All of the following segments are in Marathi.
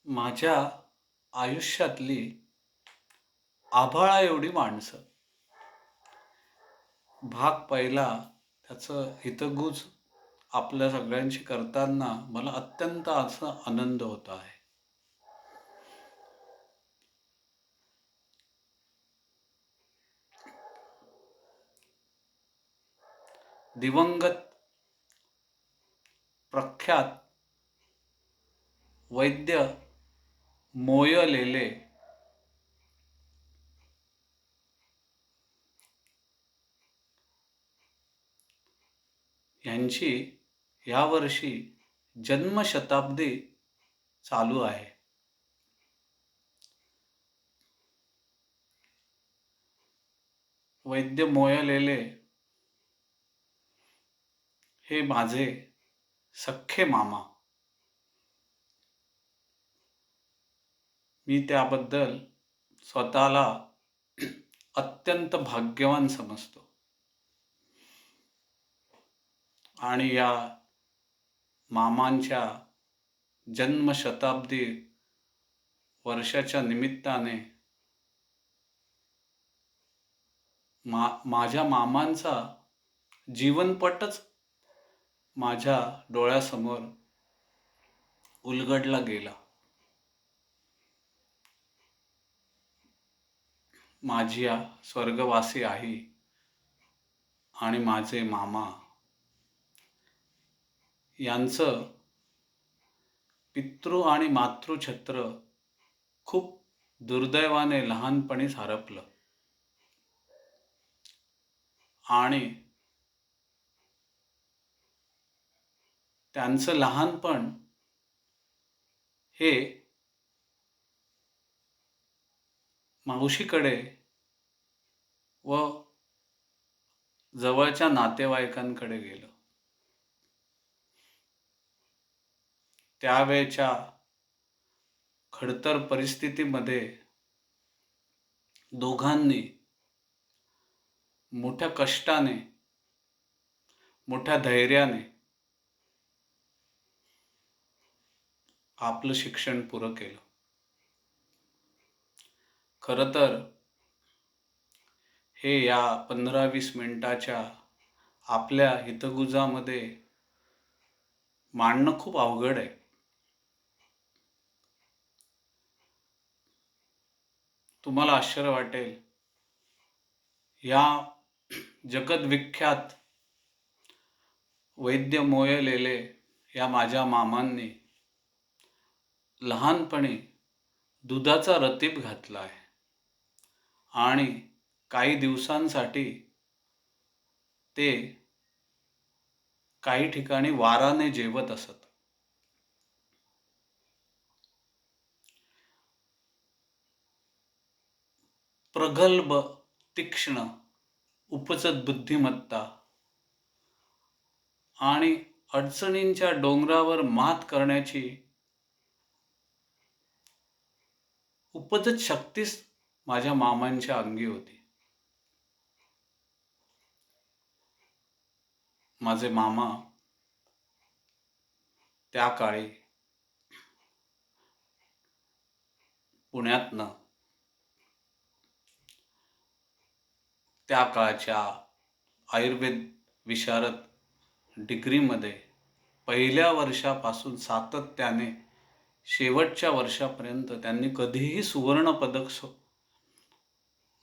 माझ्या आयुष्यातली आभाळा एवढी माणसं. भाग पहिला त्याचं हितगुज आपल्या सगळ्यांशी करताना मला अत्यंत असा आनंद होत आहे. दिवंगत प्रख्यात वैद्य मोयलेले यांची यावर्षी जन्मशताब्दी चालू आहे. वैद्य मोयलेले हे माझे सख्खे मामा. मी त्याबद्दल स्वतःला अत्यंत भाग्यवान समजतो. आणि या मामांच्या जन्मशताब्दी वर्षाच्या निमित्ताने माझ्या मामांचा जीवनपटच माझ्या डोळ्यासमोर उलगडला गेला. माझी स्वर्गवासी आई आणि माझे मामा यांचं पितृ आणि मातृछत्र खूप दुर्दैवाने लहानपणीच हरपलं. आणि त्यांचं लहानपण हे मावशीकडे व जवळच्या नातेवाईकांकडे गेलं. त्यावेळच्या खडतर परिस्थितीमध्ये दोघांनी मोठ्या कष्टाने, मोठ्या धैर्याने आपलं शिक्षण पुरं केलं. खरं तर हे या 15-20 मिनिटाच्या आपल्या हितगुजामध्ये मांडणं खूप अवघड आहे. तुम्हाला आश्चर्य वाटेल, या जगद्विख्यात वैद्य मोयलेले या माझ्या मामांनी लहानपणी दुधाचा रतीब घातला आहे आणि काही दिवसांसाठी ते काही ठिकाणी वाराने जेवत असत. प्रगल्भ, तीक्ष्ण, उपजत बुद्धिमत्ता आणि अडचणींच्या डोंगरावर मात करण्याची उपजत शक्तीच माझ्या मामांच्या अंगी होती. माझे मामा त्या काळी पुण्यातनं त्या काळच्या आयुर्वेद विशारद डिग्रीमध्ये पहिल्या वर्षापासून सातत्याने शेवटच्या वर्षापर्यंत त्यांनी कधीही सुवर्ण पदक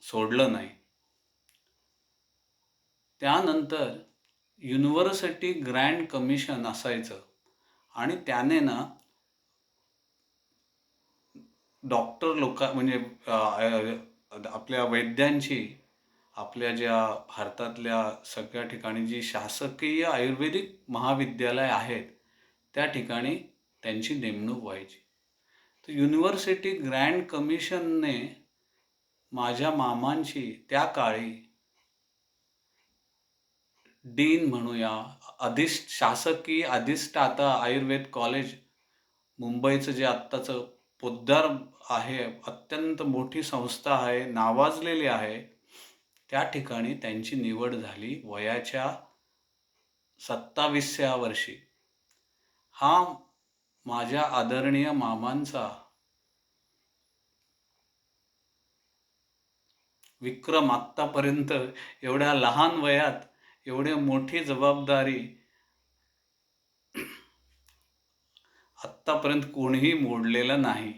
सोडलं नाही. त्यानंतर युनिव्हर्सिटी ग्रँड कमिशन असायचं आणि त्याने ना डॉक्टर म्हणजे आपल्या वैद्यांची, आपल्या ज्या भारतातल्या सगळ्या ठिकाणी जी शासकीय आयुर्वेदिक महाविद्यालय आहेत त्या ठिकाणी त्यांची नेमणूक व्हायची. तर युनिव्हर्सिटी ग्रँड कमिशनने माझ्या मामांची त्या काळी डीन म्हणूया, शासकीय अधिष्ठाता आयुर्वेद कॉलेज मुंबईचं जे आत्ताचं पोद्दार आहे, अत्यंत मोठी संस्था आहे, नावाजलेली आहे, त्या ठिकाणी त्यांची निवड झाली वयाच्या 27व्या वर्षी. हा माझ्या आदरणीय मामांचा विक्रम आत्तापर्यंत एवढ्या लहान वयात एवढी मोठी जबाबदारी आत्तापर्यंत कोणीही मोडलेलं नाही.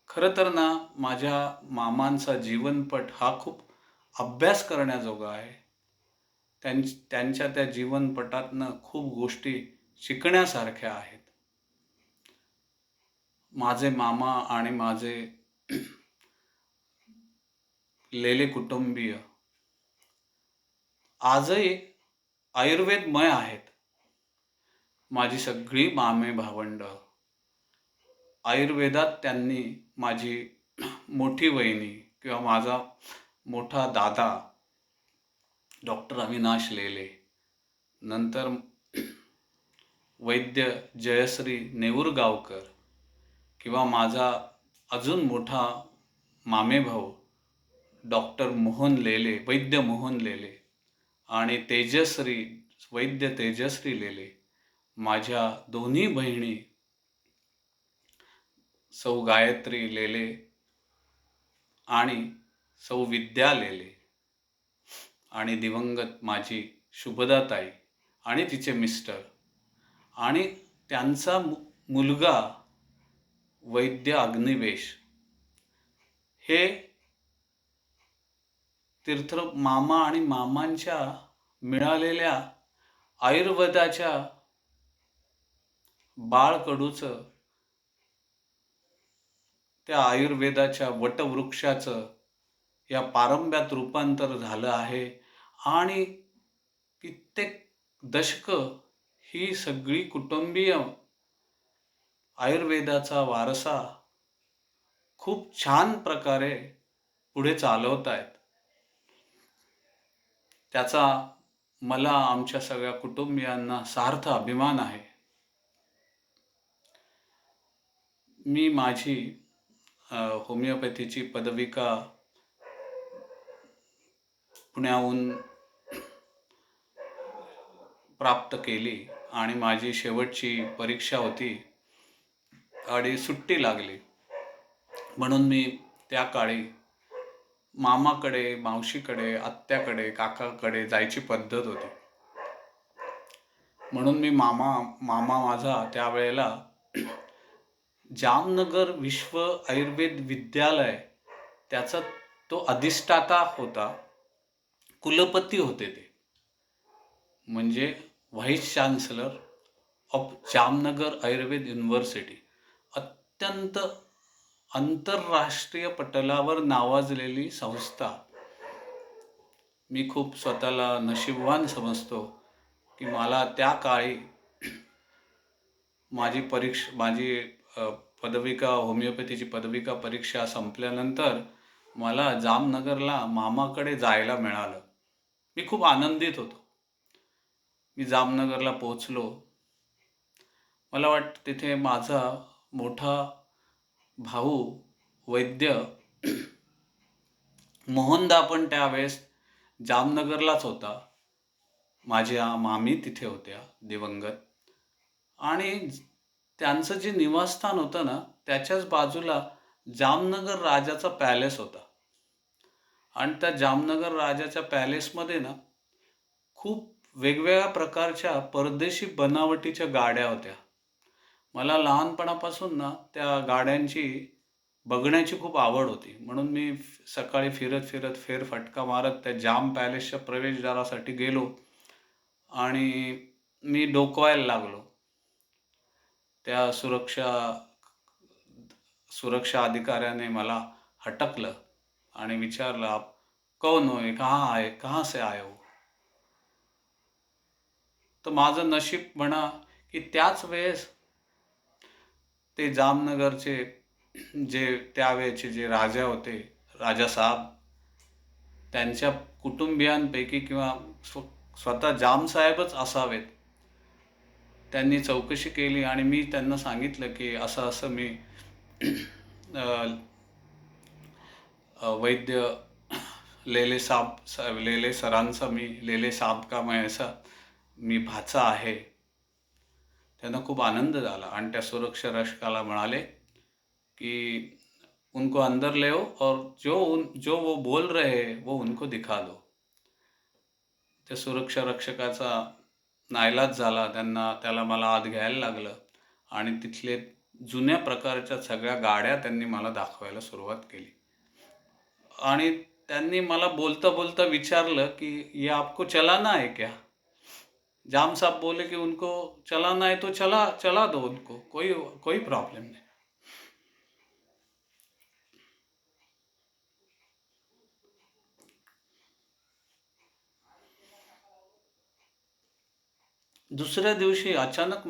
खरं तर ना, माझ्या मामांचा जीवनपट हा खूप अभ्यास करण्याजोगा आहे. त्यांच्या त्या जीवनपटातनं खूप गोष्टी शिकण्यासारख्या आहेत. माझे मामा आणि माझे लेले कुटुंबीय आजही आयुर्वेदमय आहेत. माझी सगळी मामे भावंड आयुर्वेदात त्यांनी माझी मोठी वहिनी किंवा माझा मोठा दादा डॉक्टर अविनाश लेले, नंतर वैद्य जयश्री नेऊरगावकर किंवा माझा अजून मोठा मामेभाऊ डॉक्टर मोहन लेले, वैद्य मोहन लेले आणि वैद्य तेजश्री लेले, माझ्या दोन्ही बहिणी सौ गायत्री लेले आणि सौ विद्या लेले आणि दिवंगत माझी शुभदाताई आणि तिचे मिस्टर आणि त्यांचा मुलगा वैद्य अग्निवेश हे तीर्थ मामा आणि मामांच्या मिळालेल्या आयुर्वेदाच्या बाळकडूचं त्या आयुर्वेदाच्या वटवृक्षाचं या पारंब्यात रूपांतर झालं आहे आणि कित्येक दशकं ही सगळी कुटुंबीय आयुर्वेदाचा वारसा खूप छान प्रकारे पुढे चालवत आहेत. त्याचा मला आमच्या सगळ्या कुटुंबियांना सार्थ अभिमान आहे. मी माझी होमिओपॅथीची पदविका पुण्याहून प्राप्त केली आणि माझी शेवटची परीक्षा होती आणि सुट्टी लागली. म्हणून मी त्या काळी मामाकडे, मावशीकडे, आत्याकडे, काकाकडे जायची पद्धत होती. म्हणून मी मामा माझा त्यावेळेला जामनगर विश्व आयुर्वेद विद्यालय त्याचा तो अधिष्ठाता होता, कुलपती होते ते, म्हणजे vice chancellor of Jamnagar Ayurveda university. अत्यंत आंतरराष्ट्रीय पटलावर नावाजलेली संस्था. मी खूप स्वतःला नशीबवान समजतो की मला त्या काळी माझी पदविका होमिओपॅथीची पदविका परीक्षा संपल्यानंतर मला जामनगरला मामाकडे जायला मिळालं. मी खूप आनंदित होतो. मी जामनगरला पोहोचलो. मला वाटतं तिथे माझा मोठा भाऊ वैद्य मोहनदा पण त्यावेळेस जामनगरलाच होता. माझ्या मामी तिथे होत्या दिवंगत आणि त्यांचं जे निवासस्थान होतं ना, त्याच्याच बाजूला जामनगर राजाचा पॅलेस होता आणि त्या जामनगर राजाच्या पॅलेसमध्ये ना खूप वेगवेगळ्या प्रकारच्या परदेशी बनावटीच्या गाड्या होत्या. मला लहानपणापासून ना त्या गाड्यांची बघण्याची खूप आवड होती. म्हणून मी सकाळी फिरत फेरफटका मारत त्या जाम पॅलेसच्या प्रवेशद्वारासाठी गेलो आणि मी डोकवायला लागलो. त्या सुरक्षा अधिकाऱ्याने मला हटकलं आणि विचारलं, "आप कौन हो? कहाँ आए? कहाँ से आए हो?" तर माझं नशीब म्हणा की त्याच वेळेस ते जामनगरचे त्यावेळेचे जे राजा होते, राजासाहेब, त्यांच्या कुटुंबियांपैकी किंवा स्वतः जामसाहेबच असावेत. त्यांनी चौकशी केली आणि मी त्यांना सांगितलं की असं मी वैद्य लेले सरांचा लेले साहब का मैं ऐसा मी भाचा आहे. त्यांना खूप आनंद झाला आणि त्या सुरक्षा रक्षकाला म्हणाले कि उनको अंदर ले आओ और जो वो बोल रहे हैं वो उनको दिखा दो. त्या सुरक्षा रक्षकाचा नाईलाज झाला. त्याला मला आत घ्यायला लागलं आणि तिथले जुन्या प्रकारच्या सगळ्या गाड्या त्यांनी मला दाखवायला सुरुवात केली. आणि त्यांनी मला बोलता बोलता विचारलं की ये आपको चलाना है क्या? जाम साहब बोले कि उनको चलाना है तो चला दो उनको, कोई कोई प्रॉब्लम नहीं. दुसऱ्या दिवशी अचानक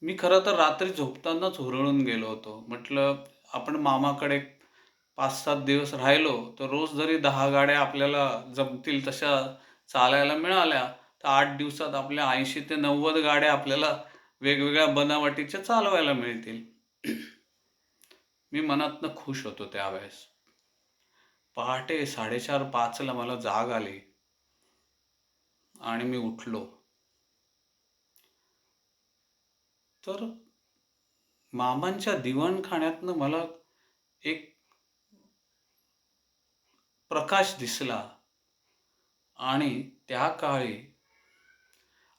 मी खरं तर रात्री झोपतानाच हुरळून गेलो होतो. म्हटलं आपण मामाकडे 5-7 दिवस राहिलो, तर रोज जरी 10 गाड्या आपल्याला जमतील तशा चालायला मिळाल्या, तर 8 दिवसात आपल्या 80 ते 90 गाड्या आपल्याला वेगवेगळ्या बनावटीच्या चालवायला मिळतील. मी मनातनं खुश होतो त्यावेळेस. पहाटे 4:30-5 ला मला जाग आली आणि मी उठलो. तर मामांच्या दिवाणखान्यातनं मला एक प्रकाश दिसला आणि त्या काळी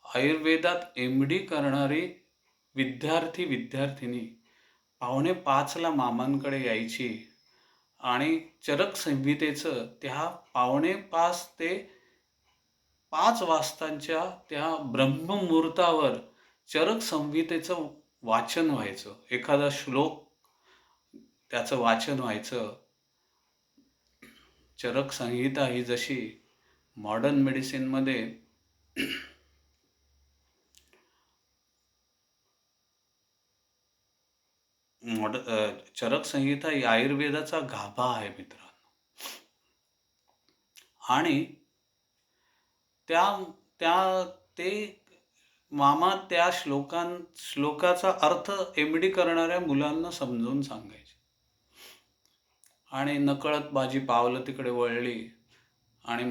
आयुर्वेदात एम.डी. करणारी विद्यार्थी-विद्यार्थिनी 4:45ला मामांकडे यायची आणि चरक संहितेचं त्या 4:45 ते 5 वाजताच्या त्या ब्रह्ममुहूर्तावर चरक संहितेचं वाचन व्हायचं. एखादा श्लोक त्याचं वाचन व्हायचं. चरक संहिता ही जशी मॉडर्न मेडिसिनमध्ये चरक संहिता ही आयुर्वेदाचा गाभा आहे मित्रांनो. आणि त्या त्या ते मामा त्या श्लोकाचा अर्थ एम.डी. करणाऱ्या मुलांना समजावून सांगायचे. आणि नकळत माझी पावलं तिकडे वळली आणि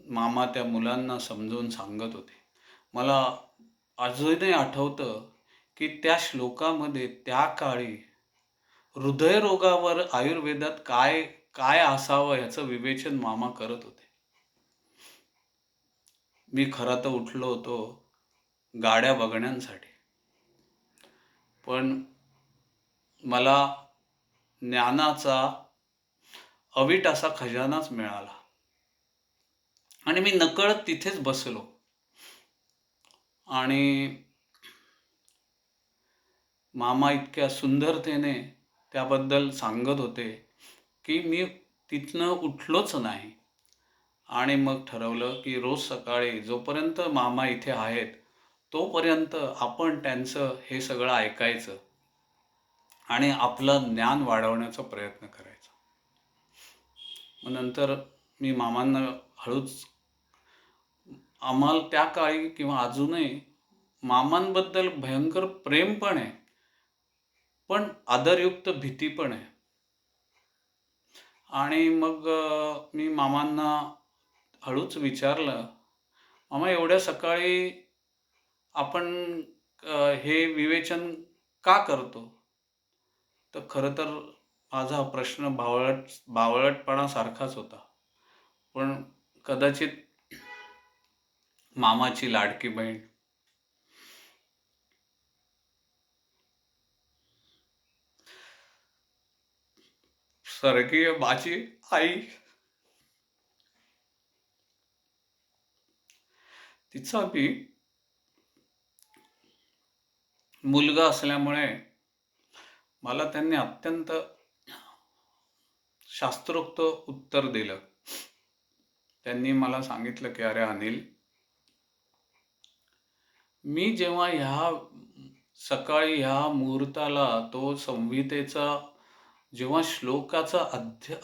मामा त्या मुलांना समजावून सांगत होते. मला अजूनही आठवतं की त्या श्लोकामध्ये त्या काळी हृदयरोगावर आयुर्वेदात काय काय असावं याचं विवेचन मामा करत होते. मी खरं तर उठलो होतो गाड्या बघण्यासाठी, पण मला ज्ञानाचा अवीट असा खजानाच मिळाला आणि मी नकळत तिथेच बसलो आणि मामा इतक्या सुंदरतेने त्याबद्दल सांगत होते की मी तिथनं उठलोच नाही. आणि मग ठरवलं की रोज सकाळी जोपर्यंत मामा इथे आहेत तोपर्यंत आपण त्यांचं हे सगळं ऐकायचं आणि आपलं ज्ञान वाढवण्याचा प्रयत्न करायचा. मग नंतर मी मामांना हळूच, आम्हाला त्या काळी किंवा अजूनही मामांबद्दल भयंकर प्रेम पण आहे, पण आदरयुक्त भीती पण आहे. आणि मग मी मामांना हळूच विचारलं, मामा एवढ्या सकाळी आपण हे विवेचन का करतो? तर खरं तर माझा प्रश्न बावळटपणासारखाच होता. पण कदाचित मामाची लाडकी बहीण, स्वर्गीय माझी आई, तिचा मी मुलगा असल्यामुळे मला त्यांनी अत्यंत शास्त्रोक्त उत्तर दिलं. त्यांनी मला सांगितलं की अरे अनिल, मी जेव्हा सकाळी ह्या मुहूर्ताला तो संहितेचा जेव्हा श्लोकाचं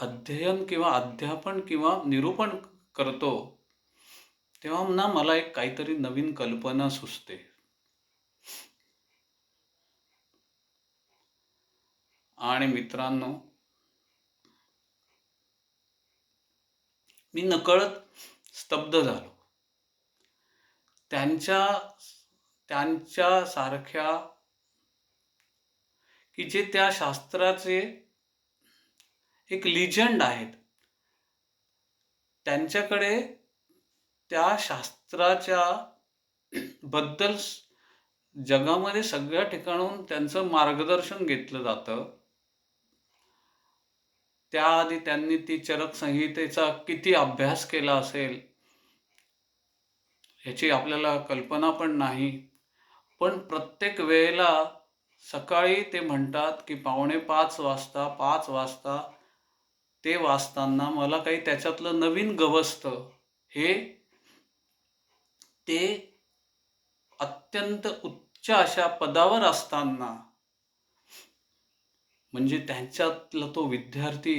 अध्ययन किंवा अध्यापन किंवा निरूपण करतो, तेव्हा ना मला एक काहीतरी नवीन कल्पना सुचते. आणि मित्रांनो, मी नकळत स्तब्ध झालो. त्यांच्या सारख्या की जे त्या शास्त्राचे एक लिजंड आहेत. त्यांच्याकडे त्या शास्त्राच्या बद्दल जगामध्ये सगळ्या ठिकाणाहून त्यांचं मार्गदर्शन घेतलं जातं. त्याआधी त्यांनी ती चरक संहितेचा किती अभ्यास केला असेल, ह्याची आपल्याला कल्पना पण नाही. पण प्रत्येक वेळेला सकाळी ते म्हणतात, की 4:45 वाजता, 5 वाजता ते वाचताना मला काही त्याच्यातलं नवीन गवसतं. हे ते अत्यंत उच्च अशा पदावर असताना, म्हणजे त्यांच्यातला तो विद्यार्थी,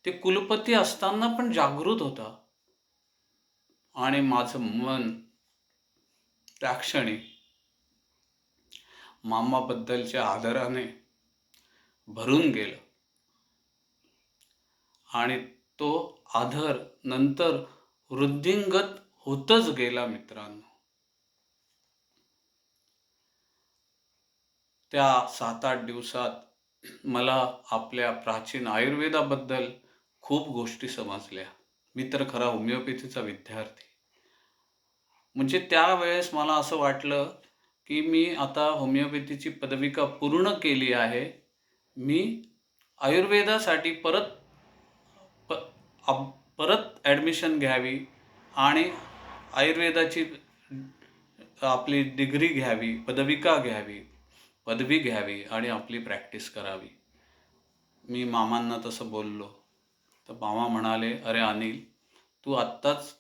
ते कुलपती असताना पण जागृत होता. आणि माझं मन त्या क्षणी मामाबद्दलच्या आदराने भरून गेलं. आणि तो आदर नंतर वृद्धिंगत होतच गेला मित्रांनो. त्या 7-8 दिवसात मला आपल्या प्राचीन आयुर्वेदाबद्दल खूप गोष्टी समजल्या. मी तर खरा होमिओपॅथीचा विद्यार्थी. म्हणजे त्यावेळेस मला असं वाटलं, की मी आता होमिओपॅथीची पदविका पूर्ण केली आहे. मी आयुर्वेदासाठी प परत ॲडमिशन घ्यावी आणि आयुर्वेदाची आपली डिग्री घ्यावी, पदविका घ्यावी, पदवी घ्यावी आणि आपली प्रॅक्टिस करावी. मी मामांना तसं बोललो. तर मामा म्हणाले, "अरे अनिल, तू आत्ताच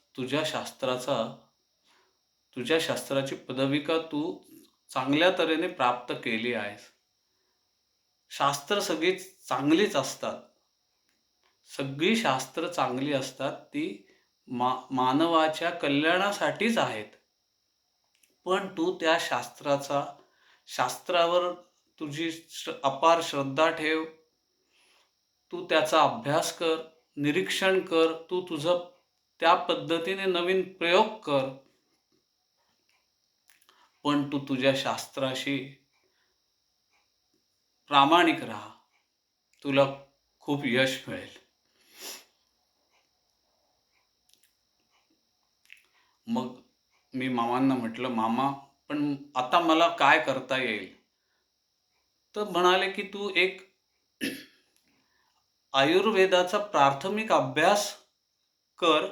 तुझ्या शास्त्राची पदविका तू चांगल्या तऱ्हेने प्राप्त केली आहेस. शास्त्र सगळी चांगलीच असतात. सगळी शास्त्र चांगली असतात. ती मानवाच्या कल्याणासाठीच आहेत. पण तू त्या शास्त्रावर तुझी अपार श्रद्धा ठेव. तू त्याचा अभ्यास कर, निरीक्षण कर. तू तुझं त्या पद्धतीने नवीन प्रयोग कर. पण तू तुझ्या शास्त्राशी प्रामाणिक राहा. तुला खूप यश मिळेल." मग मी मामांना म्हटलं, "मामा, पण आता मला काय करता येईल?" तर म्हणाले, की "तू एक आयुर्वेदाचा प्राथमिक अभ्यास कर.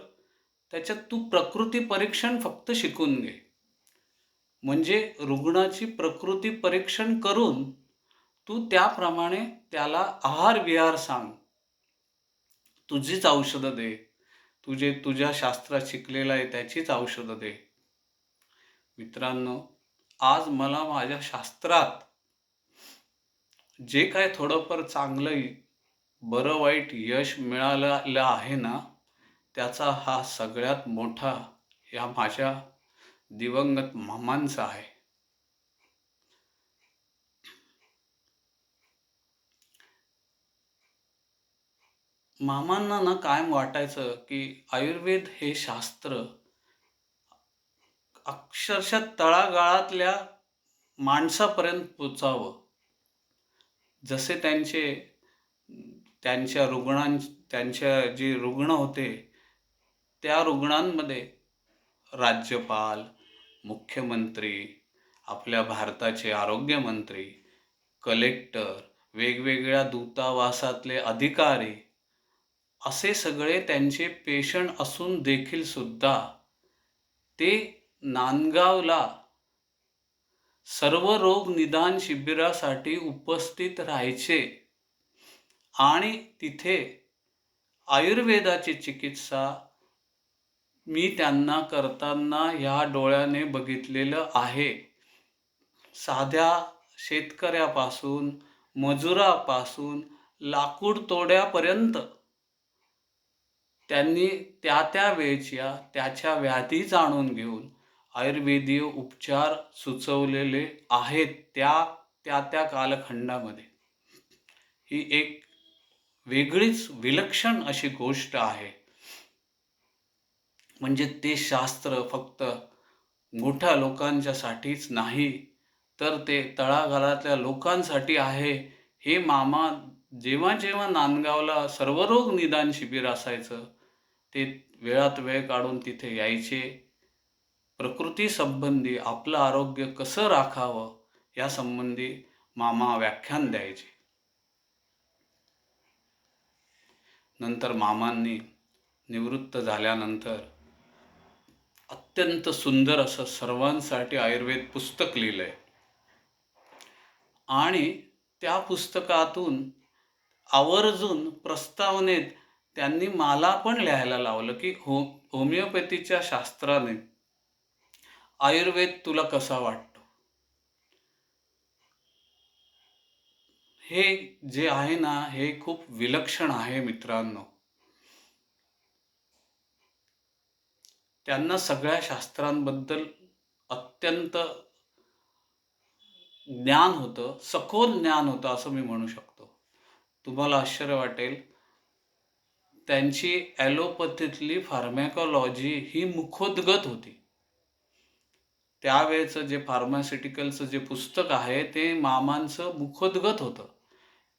त्याच्यात तू प्रकृती परीक्षण फक्त शिकून घे. म्हणजे रुग्णाची प्रकृती परीक्षण करून तू त्याप्रमाणे त्याला आहार-विहार सांग. तुझीच औषधं दे. तुझ्या शास्त्रात शिकलेलं आहे त्याचीच औषधं दे." मित्रांनो, आज मला माझ्या शास्त्रात जे काय थोडंफार चांगलं, बरं वाईट यश मिळालेलं आहे ना, त्याचा हा सगळ्यात मोठा या माझ्या दिवंगत मामांचा आहे. मामांना ना कायम वाटायचं, की आयुर्वेद हे शास्त्र अक्षरशः तळागाळातल्या माणसापर्यंत पोचावं. जसे त्यांच्या जे रुग्ण होते, त्या रुग्णांमध्ये राज्यपाल, मुख्यमंत्री, आपल्या भारताचे आरोग्यमंत्री, कलेक्टर, वेगवेगळ्या दूतावासातले अधिकारी, असे सगळे त्यांचे पेशंट असून देखील सुद्धा ते नांदगावला सर्व रोग निदान शिबिरासाठी उपस्थित राहायचे आणि तिथे आयुर्वेदाची चिकित्सा मी त्यांना करताना ह्या डोळ्याने बघितलेलं आहे. साध्या शेतकऱ्यापासून, मजुरापासून, लाकूड तोड्यापर्यंत त्यांनी त्या वेळच्या त्याच्या व्याधी जाणून घेऊन आयुर्वेदीय उपचार सुचवलेले आहेत त्या कालखंडामध्ये. ही एक वेगळीच विलक्षण अशी गोष्ट आहे. म्हणजे ते शास्त्र फक्त मोठ्या लोकांच्यासाठीच नाही, तर ते तळागाळातल्या लोकांसाठी आहे, हे मामा जेव्हा जेव्हा नांदगावला सर्वरोग निदान शिबिर असायचं, ते वेळात वेळ काढून तिथे यायचे. प्रकृती संबंधी आपलं आरोग्य कसं राखावं या संबंधी मामा व्याख्यान द्यायचे. नंतर मामांनी निवृत्त झाल्यानंतर अत्यंत सुंदर असं सर्वांसाठी आयुर्वेद पुस्तक लिहिलंय आणि त्या पुस्तकातून आवर्जून प्रस्तावनेत त्यांनी मला पण लिहायला लावलं की होमिओपॅथीच्या शास्त्राने आयुर्वेद तुला कसा वाटतो. हे जे आहे ना, हे खूप विलक्षण आहे मित्रांनो. त्यांना सगळ्या शास्त्रांबद्दल अत्यंत ज्ञान होतं, सखोल ज्ञान होतं असं मी म्हणू शकतो. तुम्हाला आश्चर्य वाटेल, त्यांची ॲलोपॅथीतली फार्मॅकॉलॉजी ही मुखोद्गत होती. त्यावेळेचं जे फार्मास्युटिकलचं जे पुस्तक आहे ते मामांचं मुखोद्गत होतं.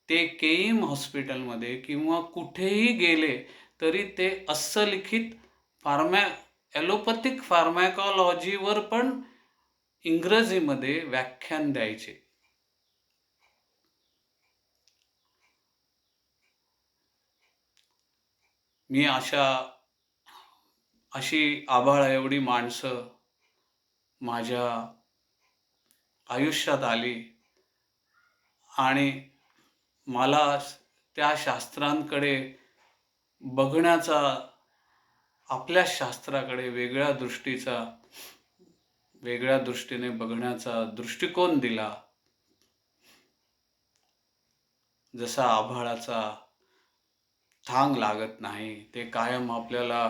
ते केईम हॉस्पिटलमध्ये किंवा कुठेही गेले तरी ते अस्सलिखित ॲलोपॅथिक फार्मॅकॉलॉजीवर पण इंग्रजीमध्ये व्याख्यान द्यायचे. मी अशी आभाळ एवढी माणसं माझ्या आयुष्यात आली आणि मला त्या शास्त्रांकडे बघण्याचा, आपल्या शास्त्राकडे वेगळ्या दृष्टीने बघण्याचा दृष्टिकोन दिला. जसा आभाळाचा थांग लागत नाही, ते कायम आपल्याला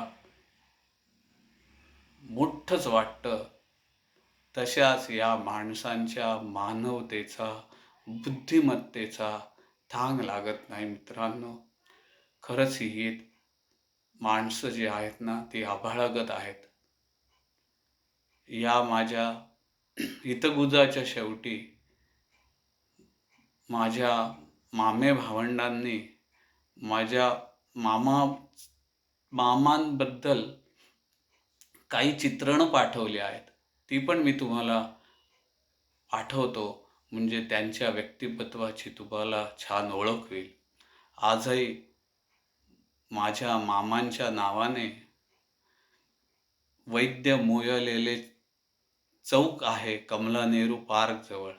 मोठंच वाटतं, तशाच या माणसांच्या मानवतेचा, बुद्धिमत्तेचा थांग लागत नाही मित्रांनो. खरंच ही माणसं जी आहेत ना, ती आभाळागत आहेत. या माझ्या हितगुजाच्या शेवटी माझ्या मामे भावंडांनी माझ्या मामांबद्दल काही चित्रणं पाठवली आहेत. ती पण मी तुम्हाला पाठवतो, म्हणजे त्यांच्या व्यक्तिमत्त्वाची तुम्हाला छान ओळख होईल. आजही माझ्या मामांच्या नावाने वैद्य मोयलेले चौक आहे कमला नेहरू पार्क जवळ.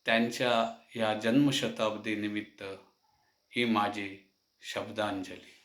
त्यांच्या या जन्मशताब्दी निमित्त ही माझी शब्दांजली.